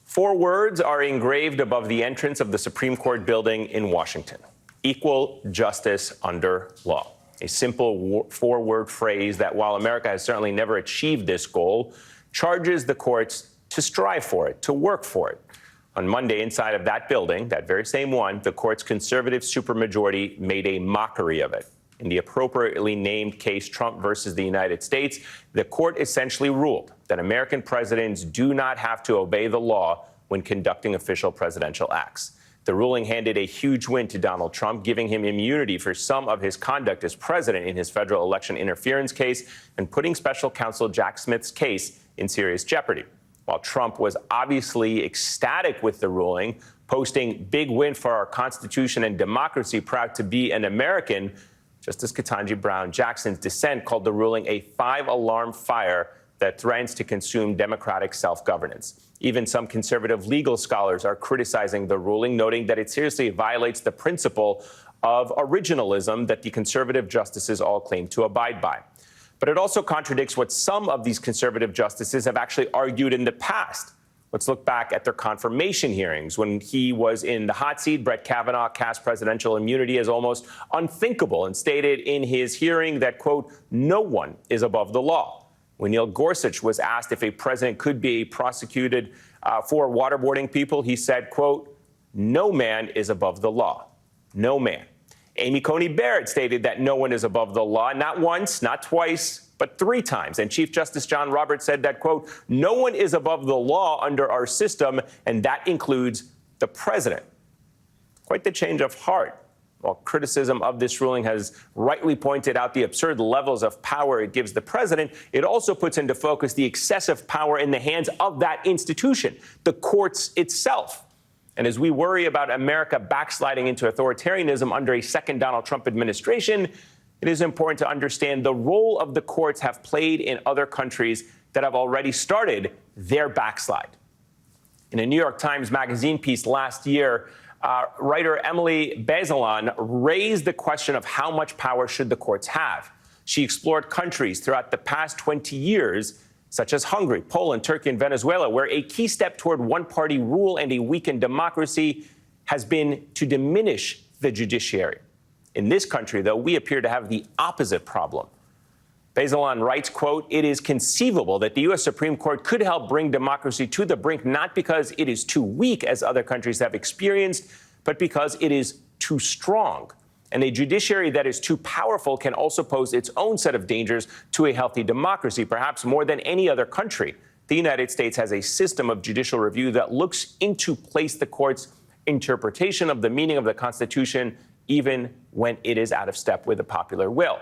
Four words are engraved above the entrance of the Supreme Court building in Washington: equal justice under law. A simple four-word phrase that, while America has certainly never achieved this goal, charges the courts to strive for it, to work for it. On Monday, inside of that building, that very same one, the court's conservative supermajority made a mockery of it. In the appropriately named case Trump versus the United States, the court essentially ruled that American presidents do not have to obey the law when conducting official presidential acts. The ruling handed a huge win to Donald Trump, giving him immunity for some of his conduct as president in his federal election interference case and putting special counsel Jack Smith's case in serious jeopardy. While Trump was obviously ecstatic with the ruling, posting "big win for our Constitution and democracy, proud to be an American," Justice Ketanji Brown Jackson's dissent called the ruling a five-alarm fire that threatens to consume democratic self-governance. Even some conservative legal scholars are criticizing the ruling, noting that it seriously violates the principle of originalism that the conservative justices all claim to abide by. But it also contradicts what some of these conservative justices have actually argued in the past. Let's look back at their confirmation hearings. When he was in the hot seat, Brett Kavanaugh cast presidential immunity as almost unthinkable and stated in his hearing that, quote, "no one is above the law." When Neil Gorsuch was asked if a president could be prosecuted for waterboarding people, he said, quote, "no man is above the law. No man." Amy Coney Barrett stated that no one is above the law, not once, not twice, but three times. And Chief Justice John Roberts said that, quote, "no one is above the law under our system, and that includes the president." Quite the change of heart. While criticism of this ruling has rightly pointed out the absurd levels of power it gives the president, it also puts into focus the excessive power in the hands of that institution, the courts itself. And as we worry about America backsliding into authoritarianism under a second Donald Trump administration, it is important to understand the role of the courts have played in other countries that have already started their backslide. In a New York Times Magazine piece last year, writer Emily Bazelon raised the question of how much power should the courts have. She explored countries throughout the past 20 years, such as Hungary, Poland, Turkey, and Venezuela, where a key step toward one-party rule and a weakened democracy has been to diminish the judiciary. In this country, though, we appear to have the opposite problem. Bazelon writes, quote, "it is conceivable that the U.S. Supreme Court could help bring democracy to the brink, not because it is too weak, as other countries have experienced, but because it is too strong. And a judiciary that is too powerful can also pose its own set of dangers to a healthy democracy, perhaps more than any other country. The United States has a system of judicial review that looks into place the court's interpretation of the meaning of the Constitution, even when it is out of step with the popular will."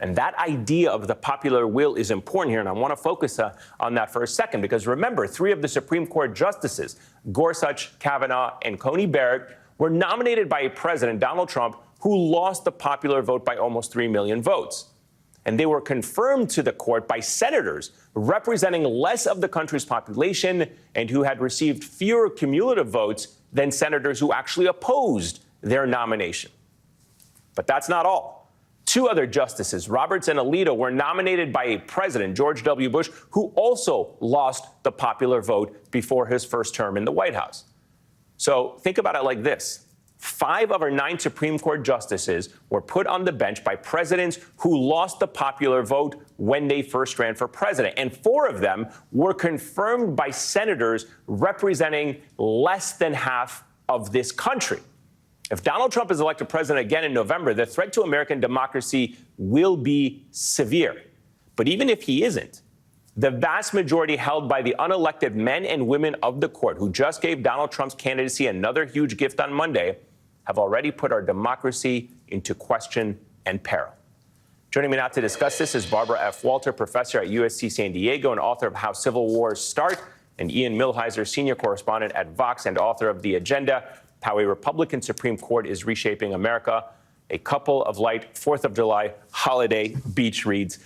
And that idea of the popular will is important here, and I want to focus on that for a second, because remember, three of the Supreme Court justices, Gorsuch, Kavanaugh, and Coney Barrett, were nominated by a president, Donald Trump, who lost the popular vote by almost 3 million votes. And they were confirmed to the court by senators representing less of the country's population and who had received fewer cumulative votes than senators who actually opposed their nomination. But that's not all. Two other justices, Roberts and Alito, were nominated by a president, George W. Bush, who also lost the popular vote before his first term in the White House. So think about it like this. 5 of our 9 Supreme Court justices were put on the bench by presidents who lost the popular vote when they first ran for president. And 4 of them were confirmed by senators representing less than half of this country. If Donald Trump is elected president again in November, the threat to American democracy will be severe. But even if he isn't, the vast majority held by the unelected men and women of the court who just gave Donald Trump's candidacy another huge gift on Monday have already put our democracy into question and peril. Joining me now to discuss this is Barbara F. Walter, professor at USC San Diego and author of How Civil Wars Start, and Ian Millhiser, senior correspondent at Vox and author of The Agenda: How a Republican Supreme Court is Reshaping America. A couple of light 4th of July holiday beach reads.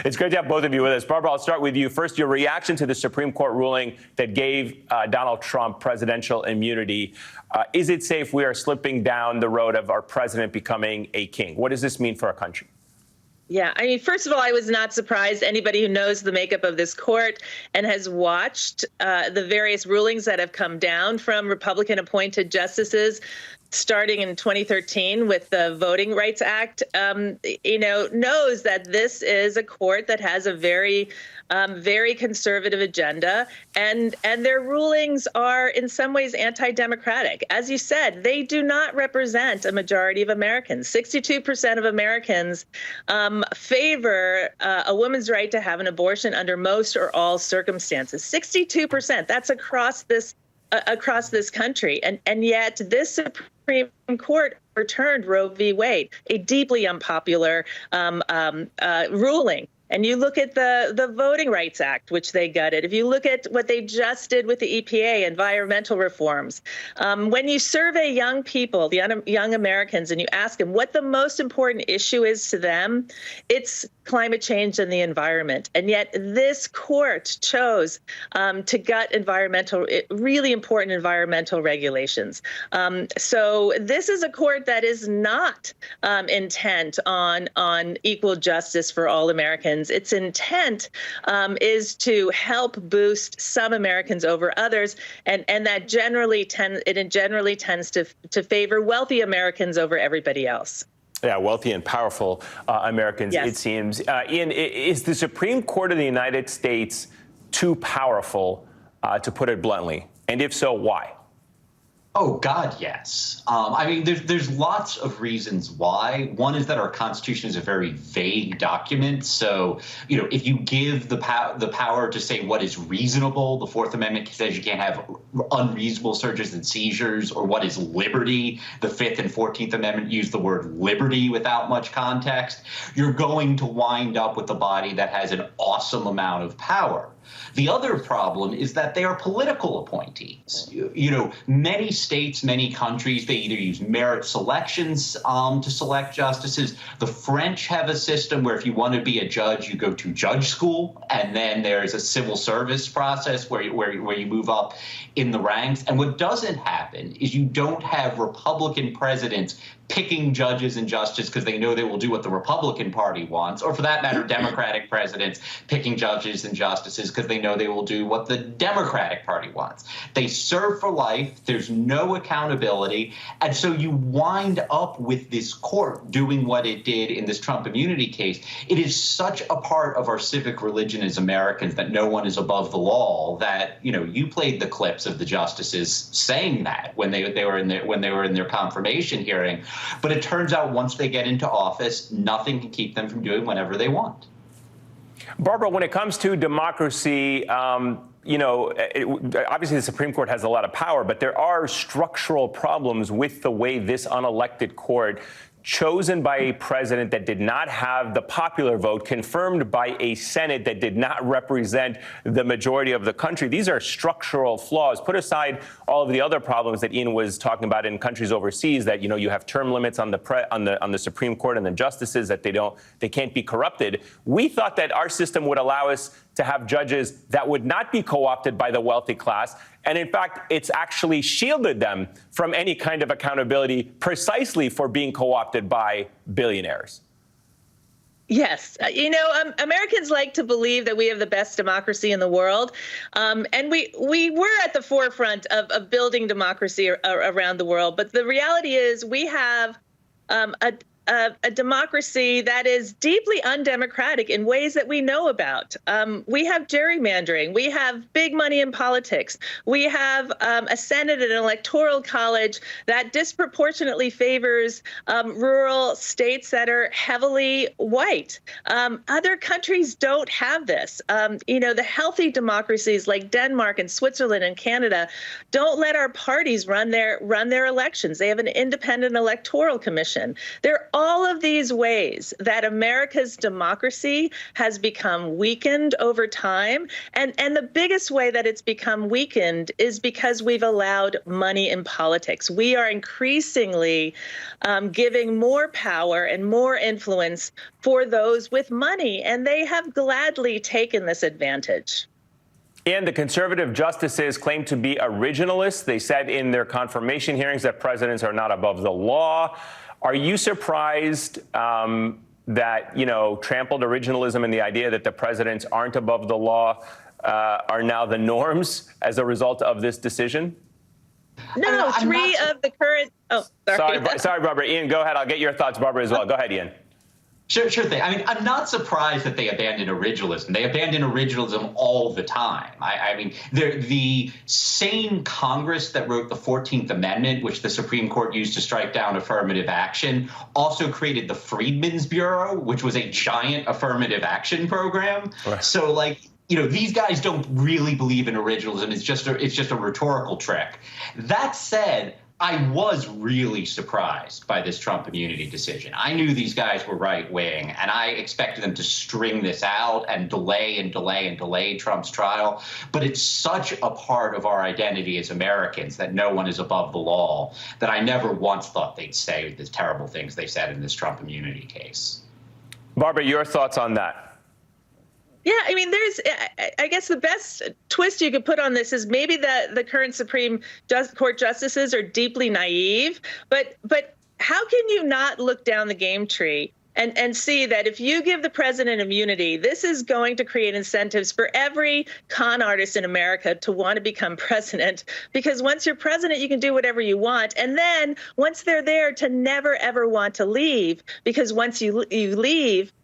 It's great to have both of you with us. Barbara, I'll start with you. First, your reaction to the Supreme Court ruling that gave Donald Trump presidential immunity. Is it safe we are slipping down the road of our president becoming a king? What does this mean for our country? Yeah, I mean, first of all, I was not surprised. Anybody who knows the makeup of this court and has watched the various rulings that have come down from Republican appointed justices starting in 2013 with the Voting Rights Act, knows that this is a court that has a very conservative agenda, and their rulings are in some ways anti-democratic. As you said, they do not represent a majority of Americans. 62% of Americans favor a woman's right to have an abortion under most or all circumstances. 62%. That's across this country, and yet this Supreme Court overturned Roe v. Wade, a deeply unpopular ruling. And you look at the Voting Rights Act, which they gutted. If you look at what they just did with the EPA, environmental reforms, when you survey young people, the young Americans, and you ask them what the most important issue is to them, it's climate change and the environment. And yet this court chose to gut really important environmental regulations. So this is a court that is not intent on equal justice for all Americans. Its intent is to help boost some Americans over others, and that generally tends to favor wealthy Americans over everybody else. Yeah, wealthy and powerful Americans, yes. It seems. Ian, is the Supreme Court of the United States too powerful, to put it bluntly? And if so, why? Oh, God, yes. I mean, there's lots of reasons why. One is that our Constitution is a very vague document. So, if you give the power to say what is reasonable, the Fourth Amendment says you can't have unreasonable searches and seizures, or what is liberty. The Fifth and 14th Amendment use the word liberty without much context. You're going to wind up with a body that has an awesome amount of power. The other problem is that they are political appointees. Many states, many countries, they either use merit selections to select justices. The French have a system where if you want to be a judge, you go to judge school, and then there's a civil service process where you move up in the ranks. And what doesn't happen is you don't have Republican presidents picking judges and justices because they know they will do what the Republican Party wants, or for that matter, Democratic presidents picking judges and justices because they know they will do what the Democratic Party wants. They serve for life. There's no accountability. And so you wind up with this court doing what it did in this Trump immunity case. It is such a part of our civic religion as Americans that no one is above the law that, you played the clips of the justices saying that when they were in their confirmation hearing. But it turns out once they get into office, nothing can keep them from doing whatever they want. Barbara, when it comes to democracy, obviously the Supreme Court has a lot of power, but there are structural problems with the way this unelected court, chosen by a president that did not have the popular vote, confirmed by a Senate that did not represent the majority of the country. These are structural flaws. Put aside all of the other problems that Ian was talking about in countries overseas, that you have term limits on the Supreme Court and the justices, that they can't be corrupted. We thought that our system would allow us to have judges that would not be co-opted by the wealthy class. And in fact, it's actually shielded them from any kind of accountability precisely for being co-opted by billionaires. Yes. Americans like to believe that we have the best democracy in the world. And we were at the forefront of building democracy around the world. But the reality is we have a democracy that is deeply undemocratic in ways that we know about. We have gerrymandering. We have big money in politics. We have a Senate and an electoral college that disproportionately favors rural states that are heavily white. Other countries don't have this. The healthy democracies like Denmark and Switzerland and Canada don't let our parties run their elections. They have an independent electoral commission. There are all of these ways that America's democracy has become weakened over time. And the biggest way that it's become weakened is because we've allowed money in politics. We are increasingly giving more power and more influence for those with money, and they have gladly taken this advantage. And the conservative justices claim to be originalists. They said in their confirmation hearings that presidents are not above the law. Are you surprised that, trampled originalism and the idea that the presidents aren't above the law are now the norms as a result of this decision? No, three of the current. Oh, sorry, Barbara. Ian, go ahead. I'll get your thoughts, Barbara, as well. Go ahead, Ian. Sure thing. I mean, I'm not surprised that they abandon originalism. They abandon originalism all the time. I mean, the same Congress that wrote the 14th Amendment, which the Supreme Court used to strike down affirmative action, also created the Freedmen's Bureau, which was a giant affirmative action program. Right. So, these guys don't really believe in originalism. It's just a rhetorical trick. That said, I was really surprised by this Trump immunity decision. I knew these guys were right wing, and I expected them to string this out and delay Trump's trial. But it's such a part of our identity as Americans that no one is above the law that I never once thought they'd say the terrible things they said in this Trump immunity case. Barbara, your thoughts on that? Yeah, I mean, I guess the best twist you could put on this is maybe the current Supreme Court justices are deeply naive, but how can you not look down the game tree and see that if you give the president immunity, this is going to create incentives for every con artist in America to want to become president, because once you're president, you can do whatever you want. And then once they're there, to never, ever want to leave, because once you leave,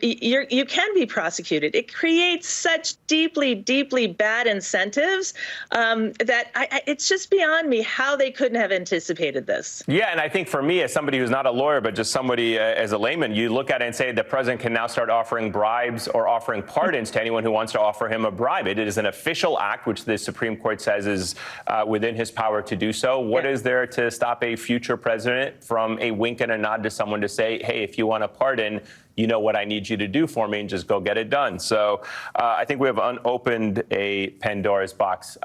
you can be prosecuted. It creates such deeply, deeply bad incentives that it's just beyond me how they couldn't have anticipated this. Yeah, and I think for me, as somebody who's not a lawyer, but just somebody as a layman, you look at it and say the president can now start offering bribes or offering pardons to anyone who wants to offer him a bribe. It is an official act, which the Supreme Court says is within his power to do so. What is there to stop a future president from a wink and a nod to someone to say, hey, if you want a pardon, you know what I need you to do for me, and just go get it done. So I think we have unopened a Pandora's box.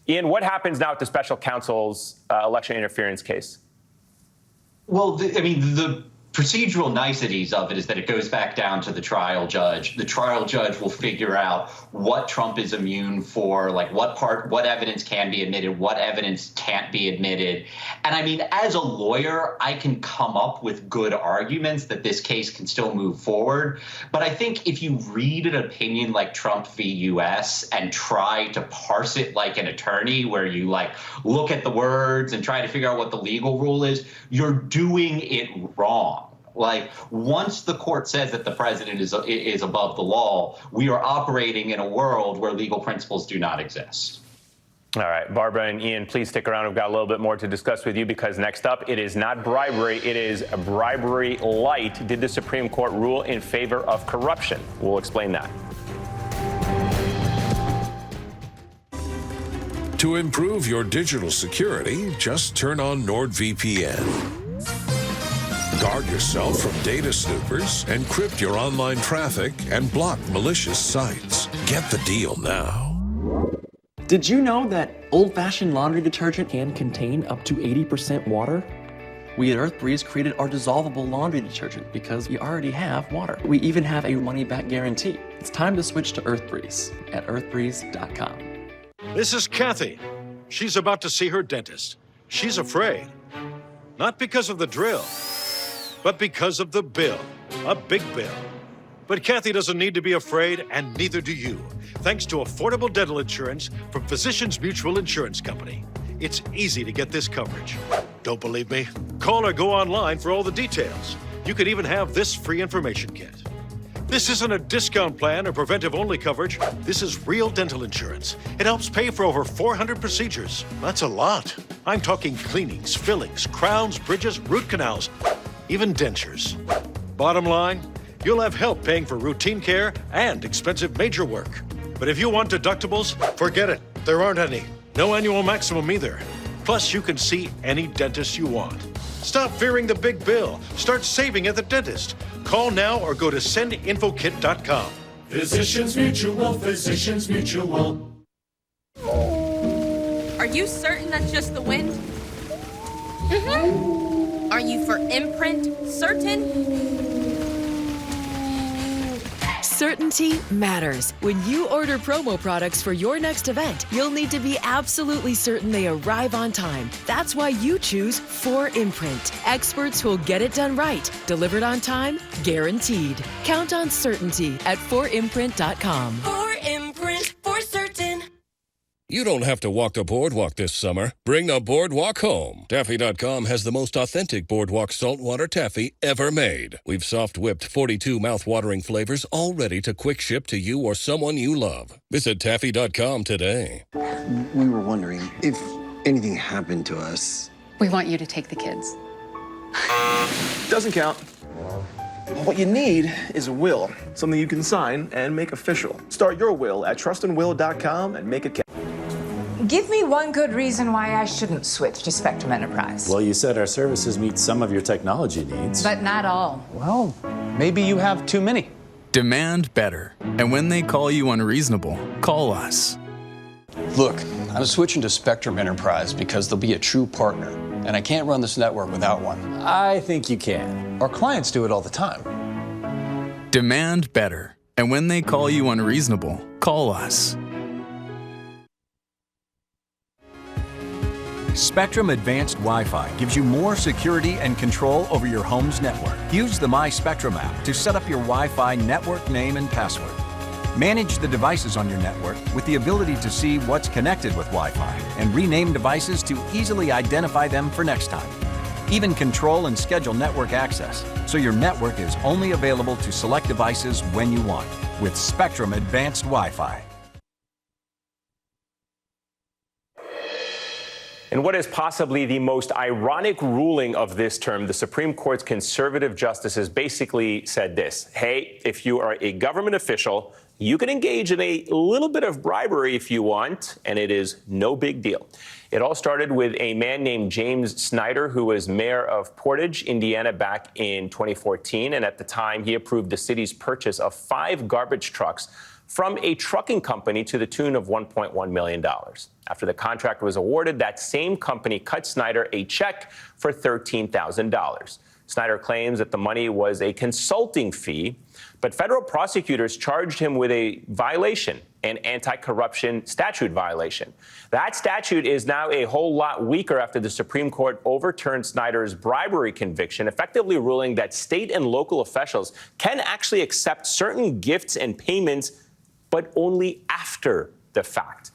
Ian, what happens now with the special counsel's election interference case? Well, the procedural niceties of it is that it goes back down to the trial judge. The trial judge will figure out what Trump is immune for, what evidence can be admitted, what evidence can't be admitted. And I mean, as a lawyer, I can come up with good arguments that this case can still move forward. But I think if you read an opinion like Trump v. U.S. and try to parse it like an attorney, where you look at the words and try to figure out what the legal rule is, you're doing it wrong. Once the court says that the president is above the law, we are operating in a world where legal principles do not exist. All right, Barbara and Ian, please stick around. We've got a little bit more to discuss with you, because next up, it is not bribery, it is bribery light. Did the Supreme Court rule in favor of corruption? We'll explain that. To improve your digital security, just turn on NordVPN. Guard yourself from data snoopers, encrypt your online traffic, and block malicious sites. Get the deal now. Did you know that old-fashioned laundry detergent can contain up to 80% water? We at EarthBreeze created our dissolvable laundry detergent because we already have water. We even have a money-back guarantee. It's time to switch to EarthBreeze at earthbreeze.com. This is Kathy. She's about to see her dentist. She's afraid. Not because of the drill, but because of the bill. A big bill. But Kathy doesn't need to be afraid, and neither do you, thanks to affordable dental insurance from Physicians Mutual Insurance Company. It's easy to get this coverage. Don't believe me? Call or go online for all the details. You could even have this free information kit. This isn't a discount plan or preventive-only coverage. This is real dental insurance. It helps pay for over 400 procedures. That's a lot. I'm talking cleanings, fillings, crowns, bridges, root canals, even dentures. Bottom line, you'll have help paying for routine care and expensive major work. But if you want deductibles, forget it. There aren't any. No annual maximum either. Plus, you can see any dentist you want. Stop fearing the big bill. Start saving at the dentist. Call now or go to sendinfokit.com. Physicians Mutual, Physicians Mutual. Are you certain that's just the wind? Mm-hmm. Are you for imprint certain? Certainty matters. When you order promo products for your next event, you'll need to be absolutely certain they arrive on time. That's why you choose 4imprint. Experts who'll get it done right. Delivered on time, guaranteed. Count on certainty at 4imprint.com. 4imprint, for certain. You don't have to walk the boardwalk this summer. Bring the boardwalk home. Taffy.com has the most authentic boardwalk saltwater taffy ever made. We've soft whipped 42 mouth-watering flavors all ready to quick ship to you or someone you love. Visit Taffy.com today. We were wondering if anything happened to us. We want you to take the kids. Doesn't count. What you need is a will, something you can sign and make official. Start your will at trustandwill.com and make it count. Give me one good reason why I shouldn't switch to Spectrum Enterprise. Well, you said our services meet some of your technology needs. But not all. Well, maybe you have too many. Demand better. And when they call you unreasonable, call us. Look, I'm switching to Spectrum Enterprise because they'll be a true partner. And I can't run this network without one. I think you can. Our clients do it all the time. Demand better. And when they call you unreasonable, call us. Spectrum Advanced Wi-Fi gives you more security and control over your home's network. Use the My Spectrum app to set up your Wi-Fi network name and password. Manage the devices on your network with the ability to see what's connected with Wi-Fi and rename devices to easily identify them for next time. Even control and schedule network access, so your network is only available to select devices when you want with Spectrum Advanced Wi-Fi. In what is possibly the most ironic ruling of this term, the Supreme Court's conservative justices basically said this: hey, if you are a government official, you can engage in a little bit of bribery if you want, and it is no big deal. It all started with a man named James Snyder, who was mayor of Portage, Indiana, back in 2014. And at the time, he approved the city's purchase of 5 garbage trucks from a trucking company to the tune of $1.1 million. After the contract was awarded, that same company cut Snyder a check for $13,000. Snyder claims that the money was a consulting fee, but federal prosecutors charged him with a violation, an anti-corruption statute violation. That statute is now a whole lot weaker after the Supreme Court overturned Snyder's bribery conviction, effectively ruling that state and local officials can actually accept certain gifts and payments, but only after the fact.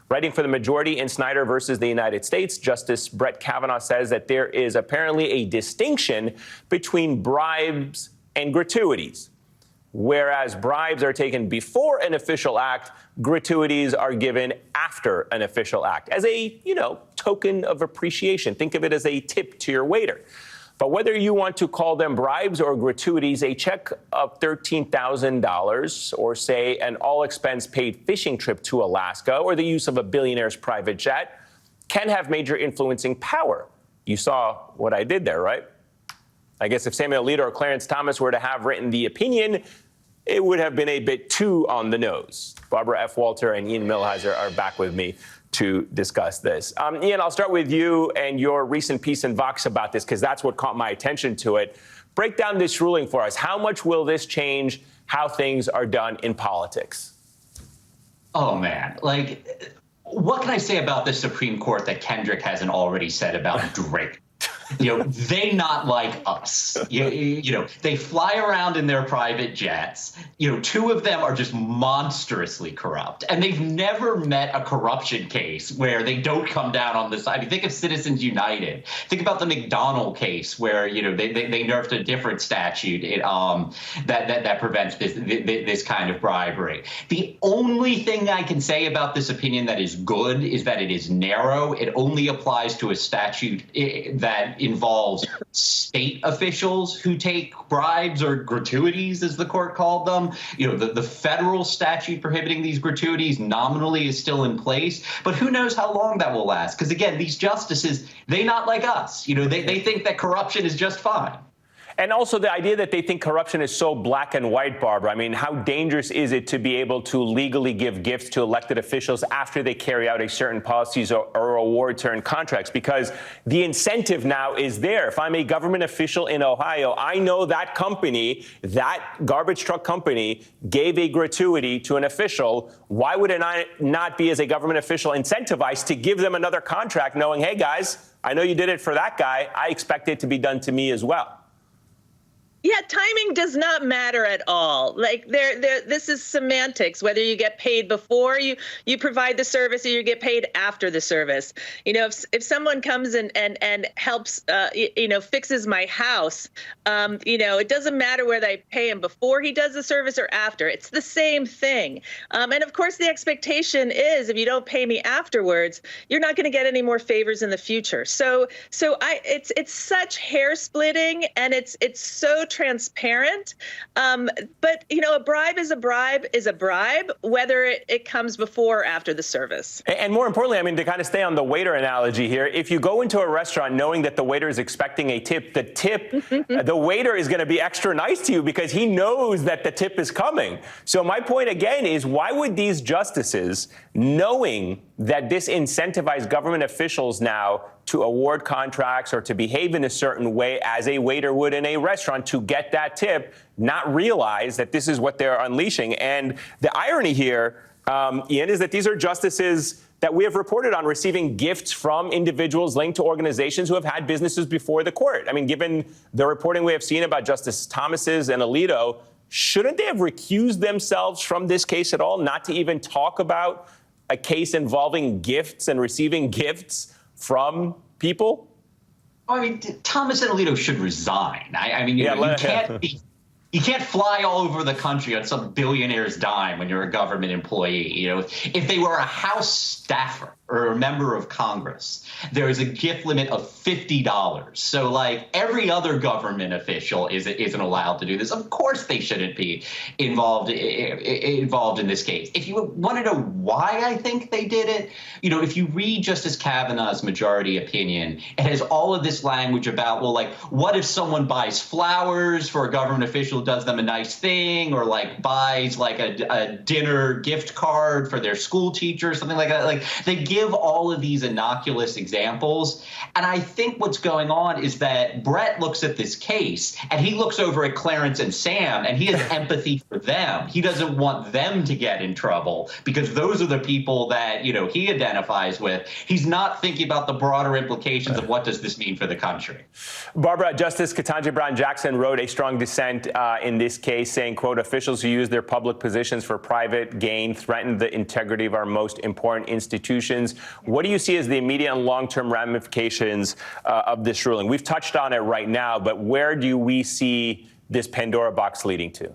Writing for the majority in Snyder versus the United States, Justice Brett Kavanaugh says that there is apparently a distinction between bribes and gratuities. Whereas bribes are taken before an official act, gratuities are given after an official act as a, token of appreciation. Think of it as a tip to your waiter. But whether you want to call them bribes or gratuities, a check of $13,000 or, say, an all-expense-paid fishing trip to Alaska or the use of a billionaire's private jet can have major influencing power. You saw what I did there, right? I guess if Samuel Alito or Clarence Thomas were to have written the opinion, it would have been a bit too on the nose. Barbara F. Walter and Ian Millhiser are back with me to discuss this. Ian, I'll start with you and your recent piece in Vox about this, because that's what caught my attention to it. Break down this ruling for us. How much will this change how things are done in politics? Oh, man. What can I say about the Supreme Court that Kendrick hasn't already said about Drake? They not like us. They fly around in their private jets. 2 of them are just monstrously corrupt. And they've never met a corruption case where they don't come down on the side. You think of Citizens United. Think about the McDonald case where, they nerfed a different statute that prevents this kind of bribery. The only thing I can say about this opinion that is good is that it is narrow. It only applies to a statute that involves state officials who take bribes or gratuities, as the court called them. The federal statute prohibiting these gratuities nominally is still in place, but who knows how long that will last? Because again, these justices, they not like us. They think that corruption is just fine. And also the idea that they think corruption is so black and white, Barbara. I mean, how dangerous is it to be able to legally give gifts to elected officials after they carry out a certain policies or award certain contracts? Because the incentive now is there. If I'm a government official in Ohio, I know that company, that garbage truck company, gave a gratuity to an official. Why would it not be, as a government official, incentivized to give them another contract, knowing, hey, guys, I know you did it for that guy. I expect it to be done to me as well. Yeah, timing does not matter at all. Like this is semantics, whether you get paid before you provide the service or you get paid after the service. You know, if someone comes and helps, fixes my house, it doesn't matter whether I pay him before he does the service or after. It's the same thing. And of course, the expectation is if you don't pay me afterwards, you're not going to get any more favors in the future. So it's such hair splitting, and it's so transparent. But, a bribe is a bribe, whether it comes before or after the service. And more importantly, I mean, to kind of stay on the waiter analogy here, if you go into a restaurant knowing that the waiter is expecting a tip, the waiter is going to be extra nice to you because he knows that the tip is coming. So my point again is, why would these justices, knowing that this incentivizes government officials now to award contracts or to behave in a certain way as a waiter would in a restaurant to get that tip, not realize that this is what they're unleashing? And the irony here, Ian, is that these are justices that we have reported on receiving gifts from individuals linked to organizations who have had businesses before the court. I mean, given the reporting we have seen about Justice Thomas's and Alito, shouldn't they have recused themselves from this case at all, not to even talk about a case involving gifts and receiving gifts from people? I mean, Thomas and Alito should resign. You can't fly all over the country on some billionaire's dime when you're a government employee. If they were a House staffer or a member of Congress, there is a gift limit of $50. So, like, every other government official isn't allowed to do this. Of course, they shouldn't be involved in this case. If you want to know why I think they did it, if you read Justice Kavanaugh's majority opinion, it has all of this language about, well, like, what if someone buys flowers for a government official, does them a nice thing, or like buys like a dinner gift card for their school teacher, something like that. Like, they give all of these innocuous examples. And I think what's going on is that Brett looks at this case and he looks over at Clarence and Sam and he has empathy for them. He doesn't want them to get in trouble because those are the people that, he identifies with. He's not thinking about the broader implications of what does this mean for the country. Barbara, Justice Ketanji Brown Jackson wrote a strong dissent in this case, saying, quote, "Officials who use their public positions for private gain threaten the integrity of our most important institutions." What do you see as the immediate and long-term ramifications of this ruling? We've touched on it right now, but where do we see this Pandora box leading to?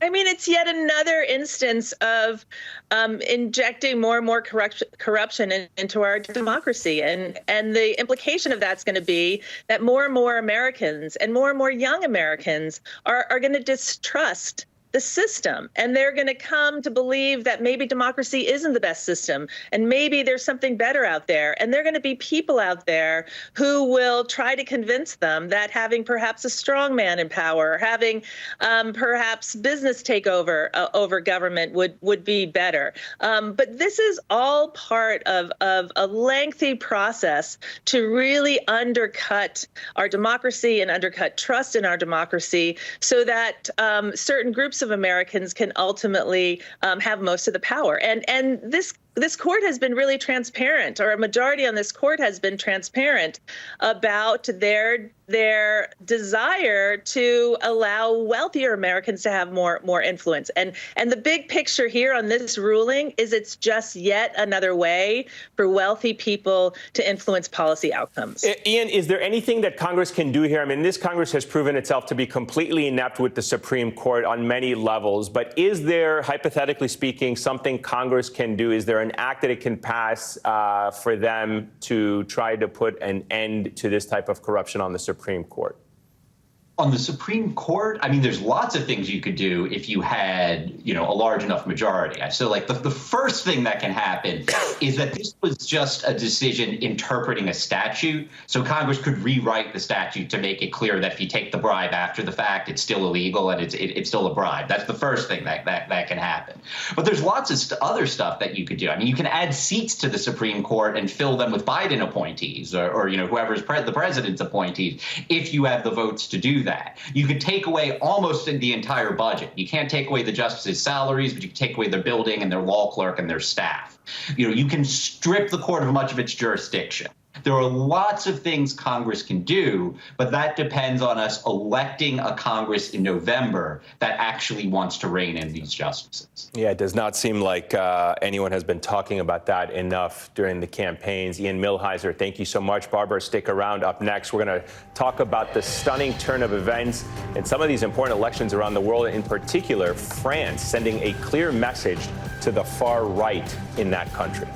I mean, it's yet another instance of injecting more and more corruption into our democracy. And the implication of that's going to be that more and more Americans and more young Americans are going to distrust the system, and they're going to come to believe that maybe democracy isn't the best system, and maybe there's something better out there. And there are going to be people out there who will try to convince them that having perhaps a strong man in power, having perhaps business take over government would be better. But this is all part of a lengthy process to really undercut our democracy and undercut trust in our democracy, so that certain groups of Americans can ultimately have most of the power. And this court has been really transparent, or a majority on this court has been transparent about their desire to allow wealthier Americans to have more influence. And the big picture here on this ruling is it's just yet another way for wealthy people to influence policy outcomes. Ian, is there anything that Congress can do here? I mean, this Congress has proven itself to be completely inept with the Supreme Court on many levels, but is there, hypothetically speaking, something Congress can do? Is there an act that it can pass for them to try to put an end to this type of corruption on the Supreme Court? On the Supreme Court, I mean, there's lots of things you could do if you had, a large enough majority. So, like, the first thing that can happen is that this was just a decision interpreting a statute. So Congress could rewrite the statute to make it clear that if you take the bribe after the fact, it's still illegal and it's still a bribe. That's the first thing that can happen. But there's lots of other stuff that you could do. I mean, you can add seats to the Supreme Court and fill them with Biden appointees or whoever's the president's appointees if you have the votes to do that. You could take away almost the entire budget. You can't take away the justices' salaries, but you can take away their building and their law clerk and their staff. You can strip the court of much of its jurisdiction. There are lots of things Congress can do, but that depends on us electing a Congress in November that actually wants to rein in these justices. Yeah, it does not seem like anyone has been talking about that enough during the campaigns. Ian Millhiser, thank you so much. Barbara, stick around. Up next, we're going to talk about the stunning turn of events in some of these important elections around the world, in particular, France sending a clear message to the far right in that country.